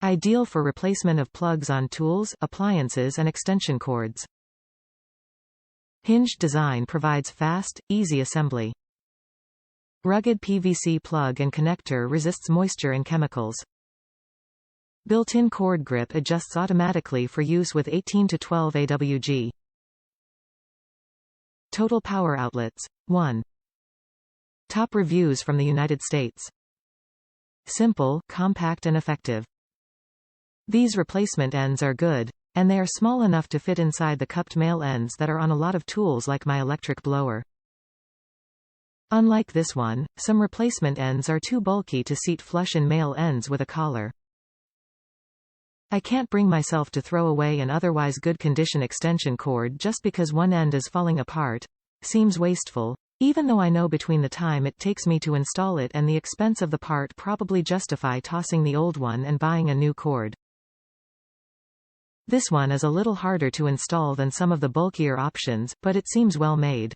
Ideal for replacement of plugs on tools, appliances and extension cords. Hinged design provides fast, easy assembly. Rugged PVC plug and connector resists moisture and chemicals. Built-in cord grip adjusts automatically for use with 18 to 12 AWG. Total power outlets. 1. Top reviews from the United States. Simple, compact and effective. These replacement ends are good, and they are small enough to fit inside the cupped male ends that are on a lot of tools like my electric blower. Unlike this one, some replacement ends are too bulky to seat flush in male ends with a collar. I can't bring myself to throw away an otherwise good condition extension cord just because one end is falling apart. Seems wasteful, even though I know between the time it takes me to install it and the expense of the part probably justify tossing the old one and buying a new cord. This one is a little harder to install than some of the bulkier options, but it seems well made.